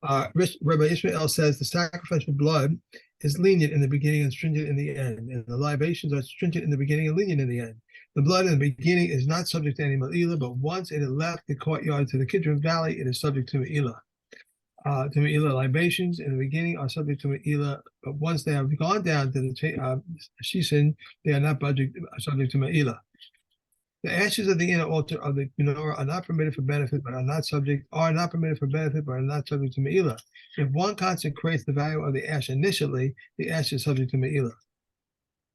Rabbi Ishmael says the sacrifice for blood is lenient in the beginning and stringent in the end, and the libations are stringent in the beginning and lenient in the end. The blood in the beginning is not subject to any Meila, but once it has left the courtyard to the Kidron Valley, it is subject to Meila. To Meila, libations in the beginning are subject to Meila, but once they have gone down to the Shisin, they are not subject to Meila. The ashes of the inner altar of the menorah are not permitted for benefit, but are not permitted for benefit, but are not subject to Meila. If one consecrates the value of the ash initially, the ash is subject to Meila.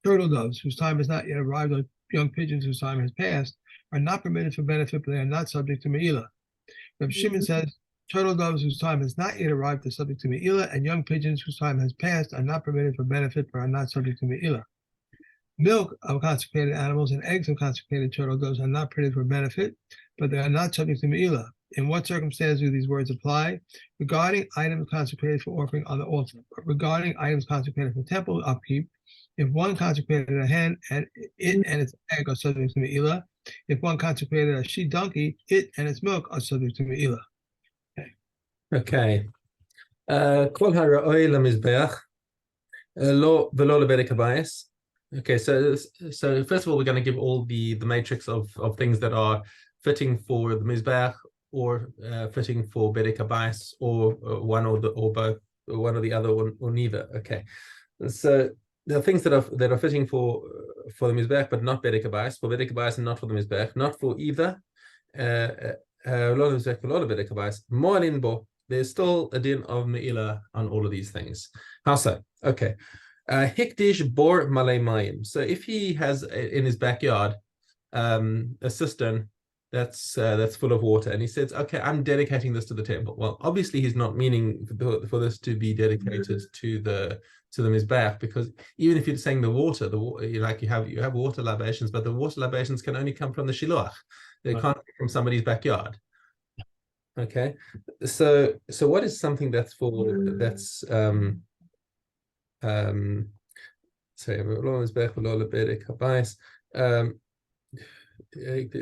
Turtle doves, whose time has not yet arrived, or young pigeons whose time has passed, are not permitted for benefit, but they are not subject to Meila. Reb Shimon says, turtle doves whose time has not yet arrived are subject to Meila, and young pigeons whose time has passed are not permitted for benefit, but are not subject to Meila. Milk of consecrated animals and eggs of consecrated turtle doves are not permitted for benefit, but they are not subject to Meila. In what circumstances do these words apply? Regarding items consecrated for offering on the altar, but regarding items consecrated for temple upkeep, if one consecrated a hen and it and its egg are subject to Meila, if one consecrated a she donkey, it and its milk are subject to Meila. Okay. Kol hara'oi lemizbeach lo velo lebedek habayis. Okay, so first of all, we're going to give all the matrix of things that are fitting for the mizbeach or fitting for bedek habayis, or one or both, or one or the other, or neither. Okay, so there are things that are fitting for the mizbeach but not bedek habayis, for bedek habayis and not for the mizbeach, not for either. Mo'alin bo. There's still a din of Meila on all of these things. How so? Okay. Hikdish bor malay mayim. So if he has in his backyard a cistern that's full of water, and he says, "Okay, I'm dedicating this to the temple." Well, obviously he's not meaning for this to be dedicated to the mizbeach, because even if you're saying the water, like you have water libations, but the water libations can only come from the shiloach. They can't come from somebody's backyard. Okay, so what is something that's sorry,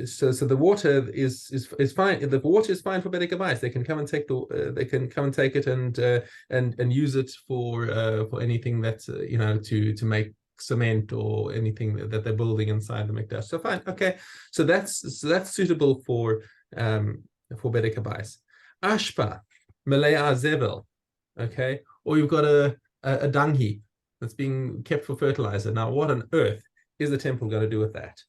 so the water is fine. The water is fine for bedek habayis. They can come and take it and use it for anything that's to make cement or anything that they're building inside the mikdash. So fine, okay. So that's suitable for bedek habayis. Ashpa, melea zevel, okay, or you've got a dung heap that's being kept for fertilizer. Now, what on earth is the temple going to do with that?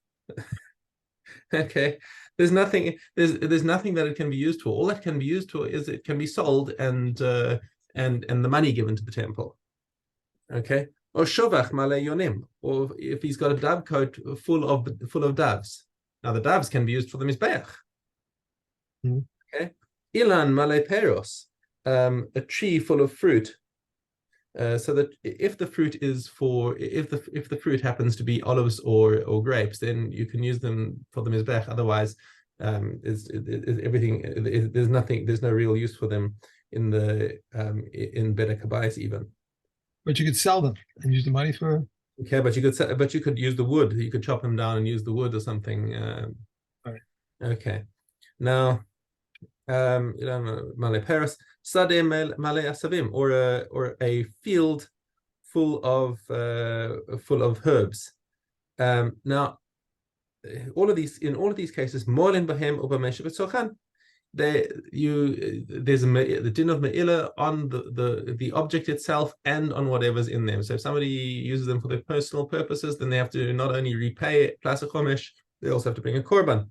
Okay, there's nothing that it can be used for. All that can be used for is it can be sold and the money given to the temple. Okay, or shovach malei yonim, or if he's got a dove coat full of doves. Now the doves can be used for the mizbeach. Okay, ilan malei peros, a tree full of fruit. So that if the fruit happens to be olives or grapes, then you can use them for the mizbech. Otherwise, there's no real use for them in bedek habayis even. But you could sell them and use the money for. Okay, but you could use the wood. You could chop them down and use the wood or something. Right. Okay, now. Malay Paris, Sade Malay Asavim, or a field full of herbs. Now, in all of these cases, Molin Bahem Ubamesh B'Tzochan, there's the din of Meila on the object itself and on whatever's in them. So if somebody uses them for their personal purposes, then they have to not only repay it, plus a chomesh, they also have to bring a korban.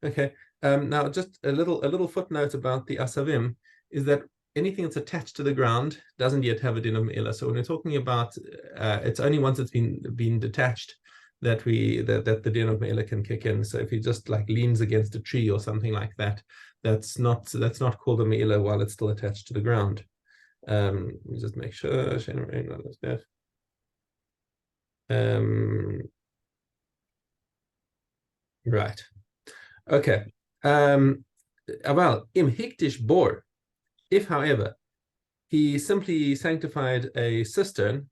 Okay. Now, just a little footnote about the asavim is that anything that's attached to the ground doesn't yet have a din of meila. So when we're talking about, it's only once it's been detached that the din of meila can kick in. So if he just like leans against a tree or something like that, that's not called a meila while it's still attached to the ground. Let me just make sure. Right. Okay. Aval im hiktish bor. If, however, he simply sanctified a cistern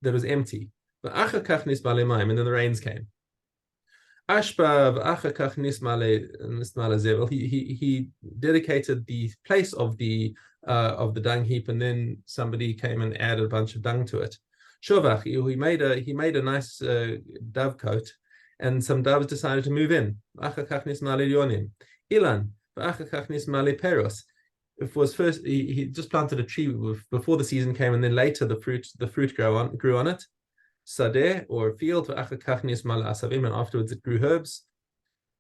that was empty, and then the rains came. Ashba v'achar kach nisma lezevel. He dedicated the place of the dung heap, and then somebody came and added a bunch of dung to it. Shovach, he made a nice dove cote, and some doves decided to move in. Achar kach nisma leyonim. Ilan v'achar kach nisma leperos. It was first he just planted a tree before the season came, and then later the fruit grew on it. Sadeh or field, and afterwards it grew herbs.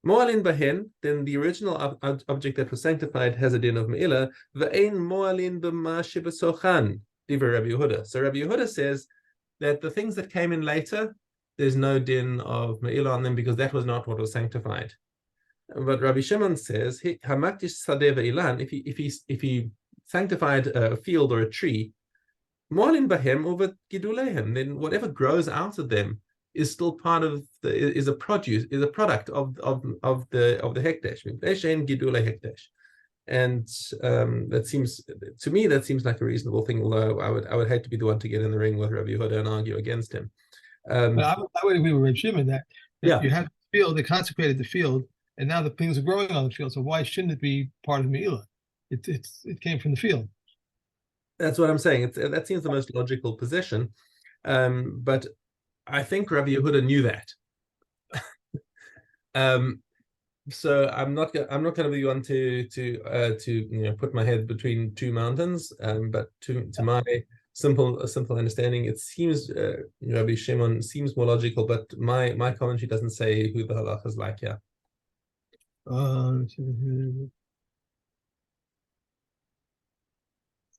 Mo'alin bahin, then the original object that was sanctified has a din of Meila. Ve'ein mo'alin b'ma shebesochan, divrei Rabbi Yehuda. So Rabbi Yehuda says that the things that came in later, there's no din of Meila on them because that was not what was sanctified. But Rabbi Shimon says, hamakdish sadeh ve'ilan, if he sanctified a field or a tree, Mo'alin bahem over gidulehem, then whatever grows out of them is still part of is a product of the hekdesh. Gidule hekdesh. And that seems to me like a reasonable thing, although I would hate to be the one to get in the ring with Rabbi Yehuda and argue against him. But I would agree with Rabbi Shimon that Yeah. you have the field, they consecrated the field, and now the things are growing on the field. So why shouldn't it be part of Meila? It came from the field. That's what I'm saying. That seems the most logical position, but I think Rabbi Yehuda knew that. So I'm not going to be one to put my head between two mountains. But to my simple understanding, it seems Rabbi Shimon seems more logical. But my commentary doesn't say who the halach is like. Yeah.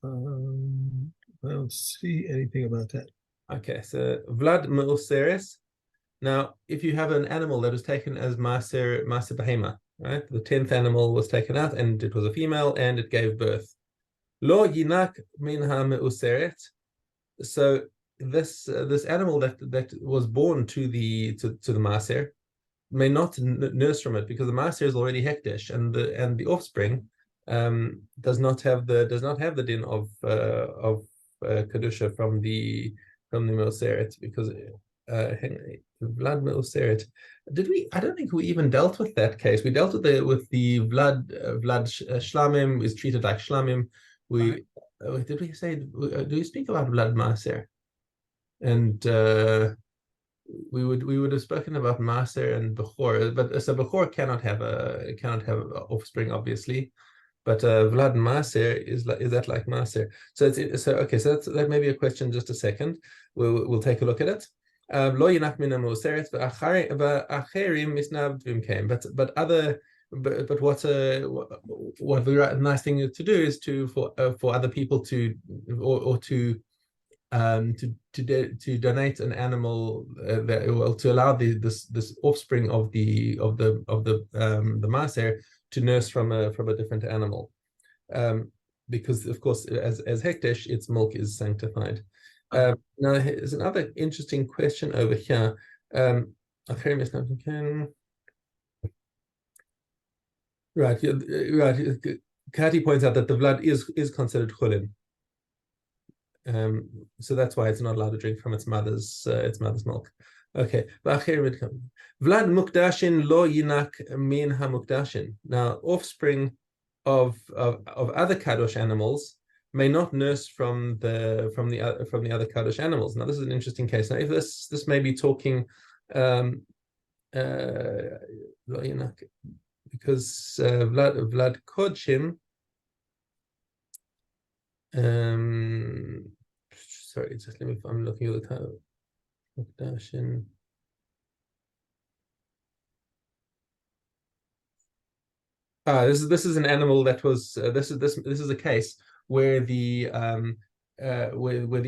I don't see anything about that. Okay, so Vlad Meuseres. Now, if you have an animal that was taken as Maser Behema, right? The 10th animal was taken out and it was a female and it gave birth. Lo yinak min ha-meuseret. So this animal that was born to the Maser may not nurse from it because the Maser is already hekdesh, and the offspring does not have the din of kedusha from the Meuseret, because Vlad Meuseret. Did we? I don't think we even dealt with that case. We dealt with the Vlad Shlamim is treated like Shlamim. Did we say? Do we speak about Vlad Maser? And we would have spoken about Maser and Bechor, but so Bechor cannot have offspring, obviously. But Vlad Maser is that like Maser? So okay. So that may be a question. Just a second. We'll take a look at it. Lo yinach min ha-meuseret v'acherim misnavdvim came. But what the nice thing to do is for other people to donate an animal to allow this offspring of the maser to nurse from a different animal, because of course as hekdesh its milk is sanctified. Now here's another interesting question over here. Right. Kati points out that the blood is considered chulin. So that's why it's not allowed to drink from its mother's milk. Okay. Vlad mukdashin lo yinak min ha-mukdashin. Now, offspring of other kadosh animals may not nurse from the other kadosh animals. Now, this is an interesting case. Now, if this may be talking lo yinak, because Vlad kodshim. Sorry, just let me. I'm looking at the title. Mukdashin. This is an animal that was. This is a case where the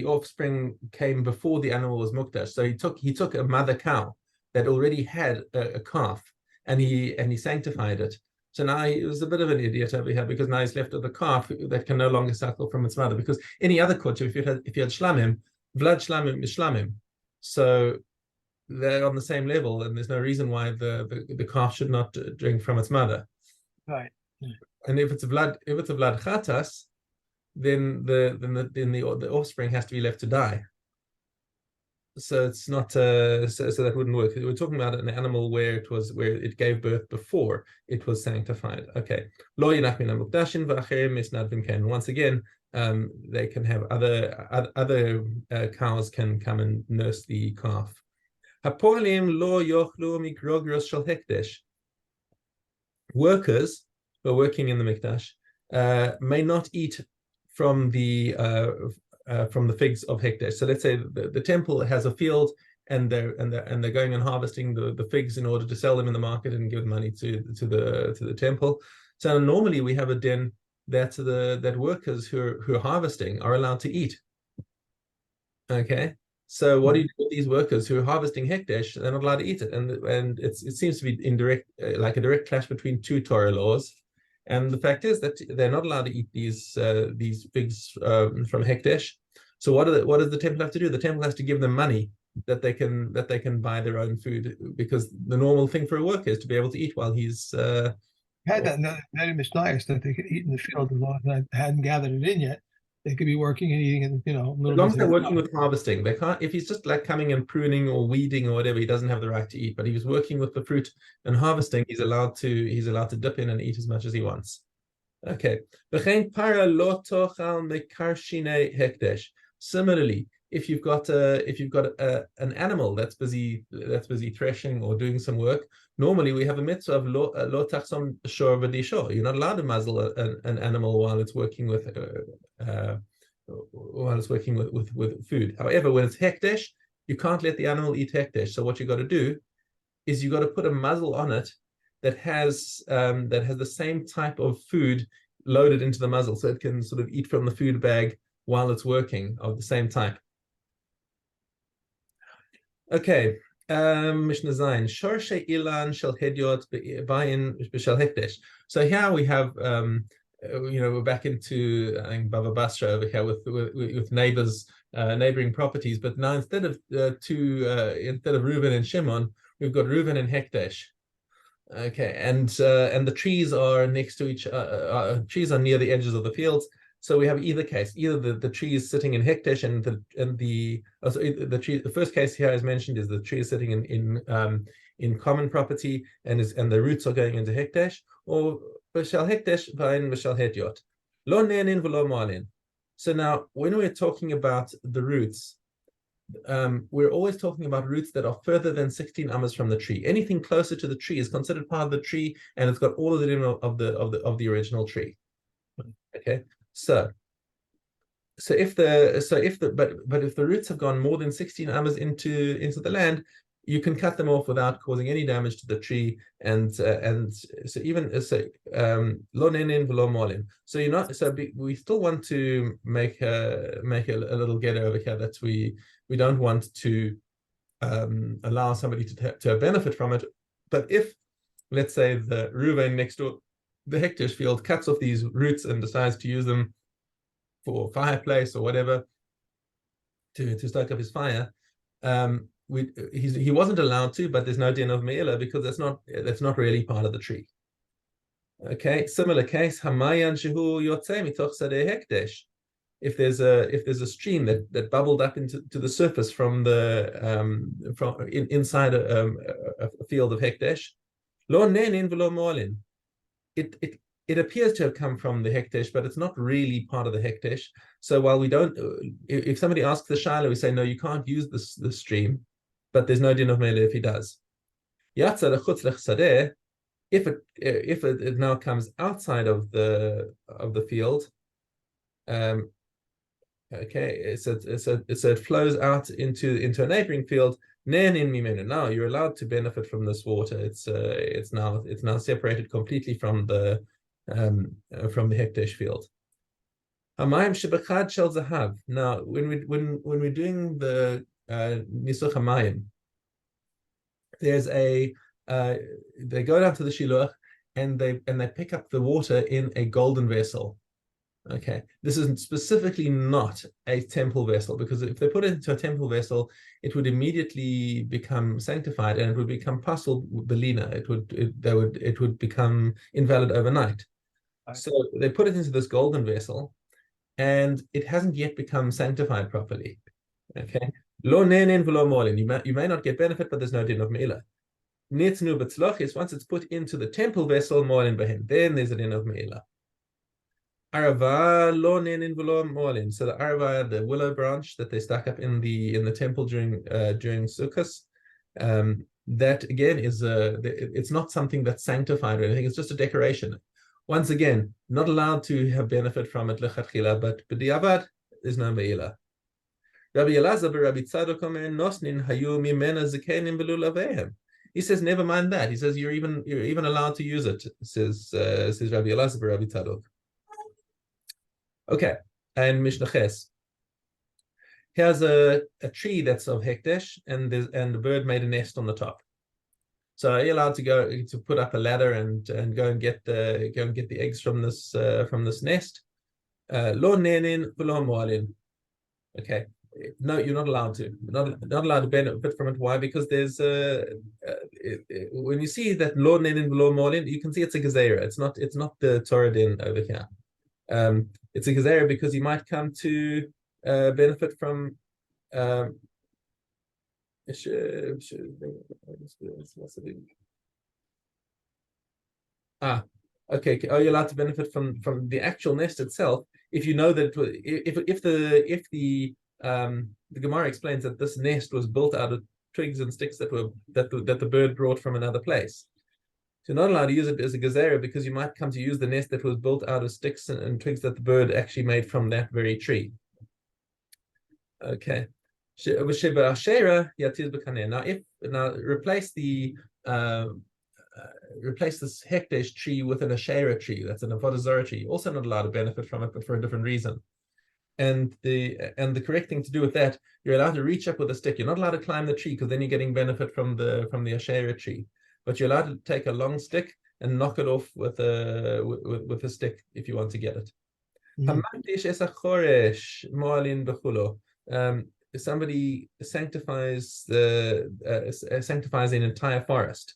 offspring came before the animal was mukdash. So he took a mother cow that already had a calf, and he sanctified it. So now he was a bit of an idiot over here, because now he's left with a calf that can no longer suckle from its mother. Because any other kosher, if you had shlamim, Vlad shlamim is shlamim, so they're on the same level, and there's no reason why the calf should not drink from its mother. Right. And if it's a Vlad chatas, then the offspring has to be left to die. so it's not so that wouldn't work. We're talking about an animal where it gave birth before it was sanctified. Okay. Once again, they can have other cows can come and nurse the calf. Workers who are working in the mikdash may not eat from the figs of hekdesh. So let's say the temple has a field and they're going and harvesting the figs in order to sell them in the market and give money to the temple. So normally we have a din that workers who are harvesting are allowed to eat. Okay. So what do you do with these workers who are harvesting hekdesh? They're not allowed to eat it, and it seems to be indirect, like a direct clash between two Torah laws. And the fact is that they're not allowed to eat these figs from hekdesh. So what does the temple have to do? The temple has to give them money that they can buy their own food, because the normal thing for a worker is to be able to eat while he's Had that in Mishna that they could eat in the field as long as I hadn't gathered it in yet. They could be working and eating, and as long as they're working with harvesting. They can't, if he's just like coming and pruning or weeding or whatever, he doesn't have the right to eat. But he was working with the fruit and harvesting, he's allowed to dip in and eat as much as he wants. Okay. Similarly, if you've got an animal that's busy threshing or doing some work, normally we have a mitzvah of lo tachsom shor v'disho. You're not allowed to muzzle an animal while it's working with food. However, when it's hekdesh, you can't let the animal eat hekdesh. So what you got to do is you got to put a muzzle on it that has the same type of food loaded into the muzzle, so it can sort of eat from the food bag while it's working of the same type. Okay. Mishna Zayin, Shorshe Ilan Shel Hedyot Bayin B'Shel Hekdesh. So here we have, we're back into, I think, Bava Basra over here with neighbors, neighboring properties. But now instead of Reuven and Shimon, we've got Reuven and Hekdesh. Okay, and the trees are next to trees are near the edges of the fields. So we have either case, either the tree is sitting in hekdesh the first case here is mentioned is the tree is sitting in common property and the roots are going into hekdesh, or b'shal hekdesh v'ayin b'shal hedyot lo ne'enin v'lo mo'alin. So now when we're talking about the roots, we're always talking about roots that are further than 16 amas from the tree. Anything closer to the tree is considered part of the tree, and it's got all of the of the original tree. Okay. So if the roots have gone more than 16 amas into the land, you can cut them off without causing any damage to the tree, and so even lo nenin v'lo molin. So we still want to make a little get over here that we don't want to allow somebody to benefit from it. But if, let's say, the Reuven next door, the hekdesh field, cuts off these roots and decides to use them for fireplace or whatever to stoke up his fire, he wasn't allowed to, but there's no din of Meila because that's not really part of the tree. Okay, similar case, Hamayan shehu yotzei mitoch sadeh hekdesh. If there's a stream that bubbled up into the surface from inside a field of hekdesh, lo nenin v'lo mo'alin. It appears to have come from the hekdesh, but it's not really part of the hekdesh. So while we don't, if somebody asks the shaila, we say no, you can't use the stream, but there's no din of meila if he does. Yatsa lechutz lechsadeh. If it now comes outside of the field, okay, so it flows out into a neighboring field. Now you're allowed to benefit from this water. It's now separated completely from the hekdesh field. Hamayim shebechad shel zahav. Now, when we're doing the nisuch hamayim, there's they go down to the shiluach and they pick up the water in a golden vessel. Okay, this is specifically not a temple vessel, because if they put it into a temple vessel, it would immediately become sanctified and it would become pasul belina. It would become invalid overnight. Right. So they put it into this golden vessel, and it hasn't yet become sanctified properly. Okay, Lo nenin v'lo molin. You may not get benefit, but there's no din of Meila. Nitznu b'tzloch is once it's put into the temple vessel, molin b'hem. Then there's a din of Meila. Arava lo nenin v'lo molin. So the arava, the willow branch that they stuck up in the temple during Sukkot, that again is it's not something that's sanctified or anything. It's just a decoration. Once again, not allowed to have benefit from it lechatchila, but b'diavad is no meila. Rabbi Elazar Rabbi Tzadok Omer Nosnin Hayu Mimena Zekenim Belulavehem. He says, never mind that. He says you're even allowed to use it. Says Rabbi Elazar Rabbi Tzadok. Okay, and Mishna Ches. Here's a tree that's of hekdesh, and the bird made a nest on the top. So are you allowed to go to put up a ladder and go and get the eggs from this nest? Lo nenin v'lo moalin. Okay. No, you're not allowed to. Not allowed to benefit from it. Why? Because there's when you see that lo nenin v'lo moalin, you can see it's a gezerah. It's not the Torah din over here. It's a gezerah because you might come to benefit from okay. Are you allowed to benefit from the actual nest itself if you know that if the Gemara explains that this nest was built out of twigs and sticks that the bird brought from another place? So you're not allowed to use it as a gezerah because you might come to use the nest that was built out of sticks and twigs that the bird actually made from that very tree. Okay. Now, replace this hekdesh tree with an Asherah tree. That's an avodah zarah tree. Also not allowed to benefit from it, but for a different reason. And the correct thing to do with that, you're allowed to reach up with a stick. You're not allowed to climb the tree because then you're getting benefit from the Asherah tree. But you're allowed to take a long stick and knock it off with a stick if you want to get it. Somebody sanctifies an entire forest.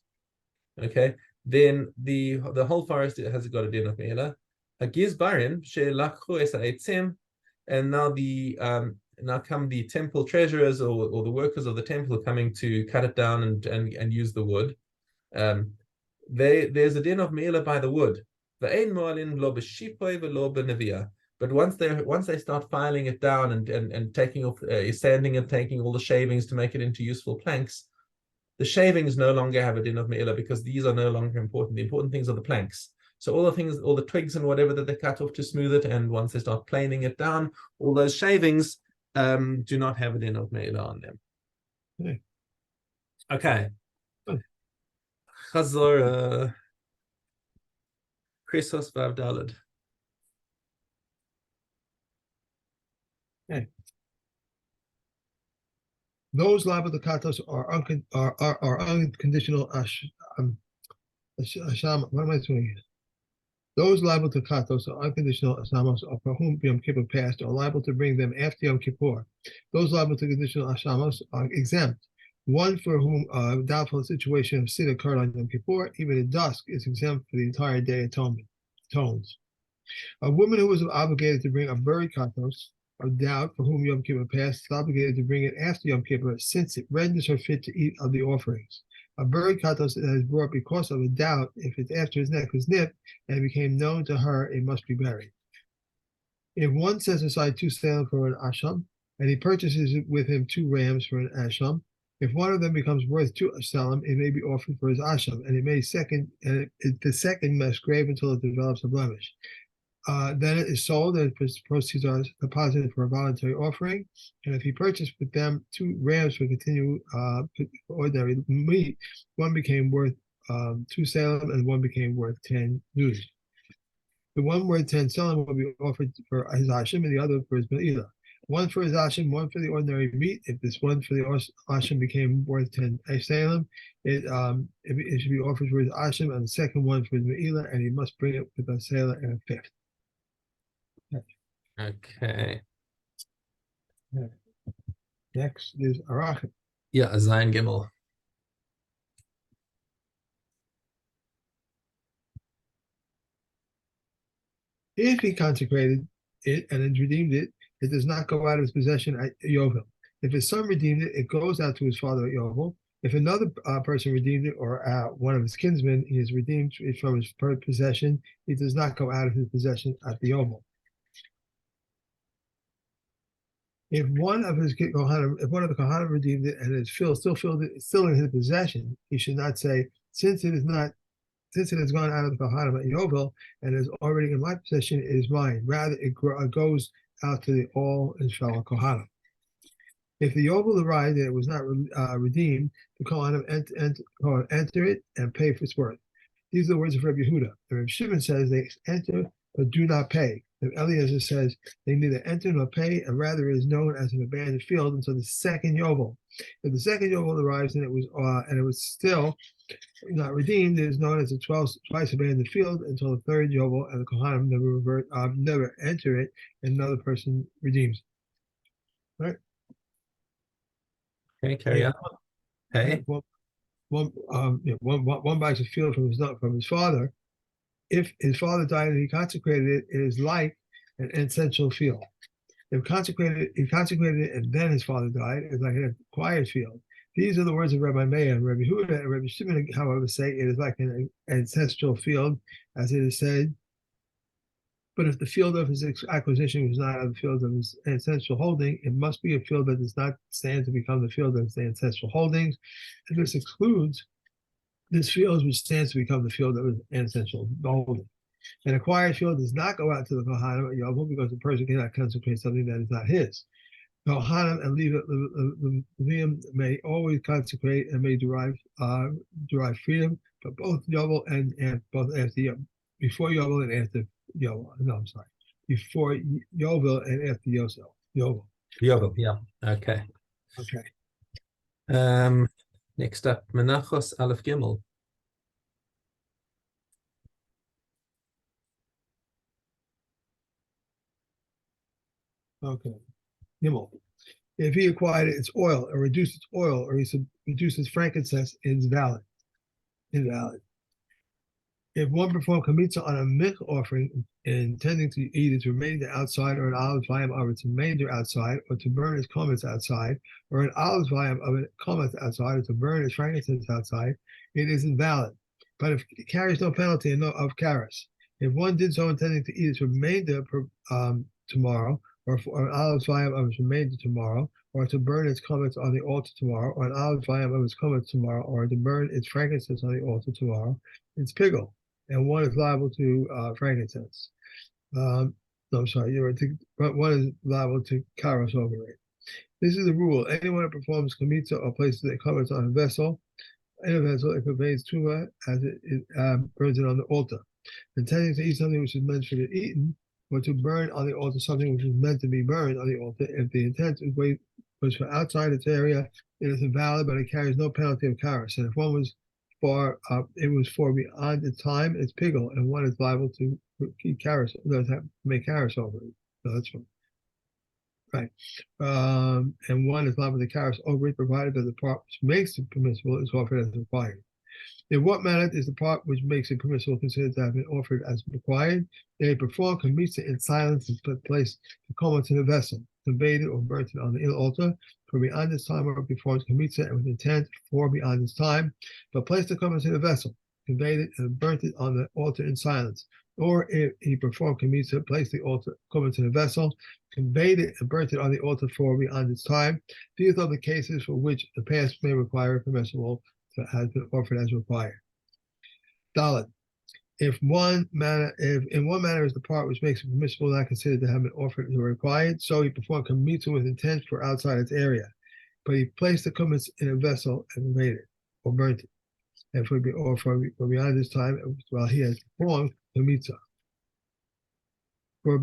Okay, then the whole forest has got a din of meila. And now come the temple treasurers or the workers of the temple coming to cut it down and use the wood. There's a din of meila by the wood. But once they start filing it down and taking off, sanding and taking all the shavings to make it into useful planks, the shavings no longer have a din of meila because these are no longer important. The important things are the planks. So all the twigs and whatever that they cut off to smooth it, and once they start planing it down, all those shavings do not have a din of meila on them. Okay. Chazor Christos Vav Daled. Okay. Those liable to katos are unconditional asham. What am I doing here? Those liable to katos are unconditional ashamos, for whom Yom Kippur passed, are liable to bring them after Yom Kippur. Those liable to conditional ashamos are exempt. One for whom a doubtful situation of sin occurred on Yom Kippur, even at dusk, is exempt for the entire day atones. A woman who was obligated to bring a buried katos of doubt for whom Yom Kippur passed is obligated to bring it after Yom Kippur, since it renders her fit to eat of the offerings. A buried katos that is brought because of a doubt, if it's after his neck was nipped and it became known to her, it must be buried. If one sets aside 2 salim for an asham, and he purchases with him 2 rams for an asham, if one of them becomes worth 2 salim, it may be offered for his asham, and the second must grave until it develops a blemish. Then it is sold and proceeds are deposited for a voluntary offering. And if he purchased with them 2 rams for continued ordinary meat, one became worth 2 salim and one became worth 10 news. The one worth 10 salim will be offered for his ashim and the other for his meila. One for his ashim, one for the ordinary meat. If this one for the ashim became worth 10 salim, it should be offered for his ashim, and the second one for his meila, and he must bring it with a sailor and a fifth. Okay. Next is Arachim. Yeah, Zayin Gimel. If he consecrated it and redeemed it, it does not go out of his possession at Yovel. If his son redeemed it, it goes out to his father at Yovel. If another person redeemed it, or one of his kinsmen, he is redeemed from his possession. He does not go out of his possession at the Yovel. If one of the Kohanim redeemed it and is still in his possession, he should not say, since it has gone out of the Kohanim at Yovel and is already in my possession, it is mine. Rather, it goes out to all his fellow Kohanim. If the Yovel arrived and it was not redeemed, the Kohanim enter it and pay for its worth. These are the words of Rabbi Yehuda. And Rabbi Shimon says they enter but do not pay. And Eliezer says they neither enter nor pay, and rather it is known as an abandoned field until the second Yovel. If the second Yovel arrives and it was still not redeemed, it is known as a twice abandoned field until the third Yovel, and the Kohanim never enter it, and another person redeems. Right? Okay, carry on. Okay. One buys a field from his father. If his father died and he consecrated it, it is like an ancestral field. If he consecrated it and then his father died, it's like an acquired field. These are the words of Rabbi Meila and Rabbi Yehuda. And Rabbi Shimon, however, say it is like an ancestral field, as it is said. But if the field of his acquisition was not of the field of his ancestral holding, it must be a field that does not stand to become the field of his ancestral holdings. And this excludes this field which stands to become the field of his ancestral holding. An acquired field does not go out to the Kohanim at Yovel because the person cannot consecrate something that is not his. Kohanim and Leviim may always consecrate and may derive freedom, but both Yovel and both after before Yovel and after Yovel. No, I'm sorry. Before Yovel and after Yovel. Yovel, yeah. Okay. Okay. Next up, Menachos Aleph Gimel. Okay. Gimel. If he acquired its oil or reduced its oil or he reduced its frankincense, it's valid. Invalid. If one performed chametza on a milk offering intending to eat its remainder outside, or an olive volume of its remainder outside, or to burn its comets outside, or an olive volume of its comets outside, or to burn its frankincense outside, it is invalid. But if it carries no penalty and no of karas. If one did so intending to eat its remainder tomorrow, or an olive volume of its remainder tomorrow, or to burn its comets on the altar tomorrow, or an olive volume of its comets tomorrow, or to burn its frankincense on the altar tomorrow, it's pigul. And one is liable to frankincense. No, I'm sorry, one is liable to karos over it. This is the rule. Anyone who performs chametza or places their comets on a vessel, it conveys tuma as it burns it on the altar. Intending to eat something which is meant to be eaten, or to burn on the altar something which is meant to be burned on the altar, if the intent was for outside its area, it is invalid, but it carries no penalty of karos. And if one was it was for beyond its time, it's pigul, and one is liable to keep karos, does have to make karos over it. So that's right. And one is liable to karos over it, provided that the part which makes it permissible is offered as required. In what manner is the part which makes it permissible considered to have been offered as required? They perform chametza in silence and place the komah in the vessel, conveyed it or burnt it on the altar for beyond its time, or performs chametza and with intent for beyond its time, but placed the komah in the vessel, conveyed it and burnt it on the altar in silence. Or if he performed chametza, placed the komah in the vessel, conveyed it and burnt it on the altar for beyond its time. These are the cases for which the past may require permissible has been offered as required. Dalet. If in one manner is the part which makes it permissible not considered to have been offered as required, so he performed chametza with intent for outside its area, but he placed the komets in a vessel and made it or burnt it, and for beyond his time while he has performed chametza. For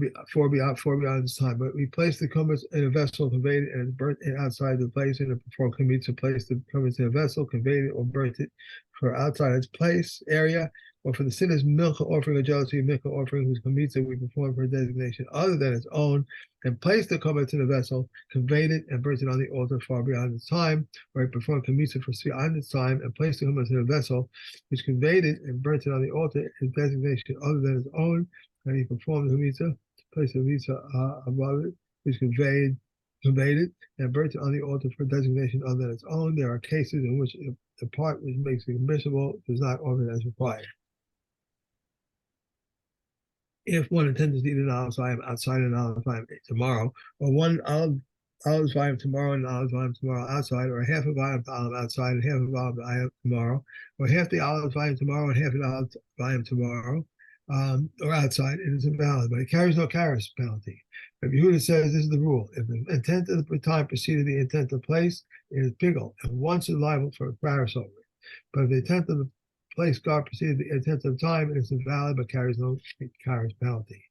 beyond his time, but we placed the komets in a vessel, conveyed it, and burnt it outside the place, and performed chametza, placed the komets in a vessel, conveyed it, or burnt it for outside its place area, or for the sinner's milcha offering or jealousy milcha offering, whose chametza we perform for a designation other than its own, and placed the komets in a vessel, conveyed it, and burnt it on the altar far beyond its time, or he performed chametza for beyond its time, and placed the komets in a vessel, which conveyed it and burnt it on the altar, his designation other than its own, and he performed the chametza, placed the chametza above it, which conveyed conveyed it and burnt it on the altar for designation other than its own. There are cases in which the part which makes it permissible does not offer it as required. If one intends to eat an olive vine outside an olive vine tomorrow, or one olive vine tomorrow and an olive vine tomorrow outside, or half of olive outside and half of olive vine tomorrow, or half the olive vine tomorrow and half the olive vine tomorrow, or outside, it is invalid, but it carries no kares penalty. Rabbi Yehuda says this is the rule. If the intent of the time preceded the intent of the place, it is pigul, and once is liable for a kares over it. But if the intent of the place God preceded the intent of time, it is invalid but carries no kares penalty.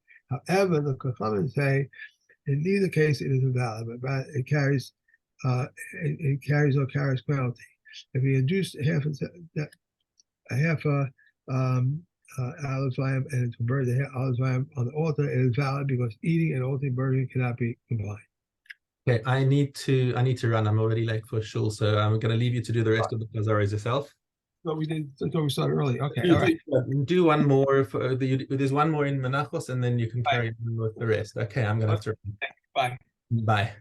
However, the Chachamim say in neither case it is invalid, but it carries no kares penalty. If he induced a half olive vine and to burn the olive vine on the altar, it is valid because eating and altar burning cannot be combined. Okay, I need to run. I'm already late for shul, so I'm going to leave you to do the rest of the chazaras yourself. But we did. I thought we started early. Okay, all right. Do one more. There's one more in Menachos, and then you can carry on with the rest. Okay, I'm going to have to. Bye. Bye.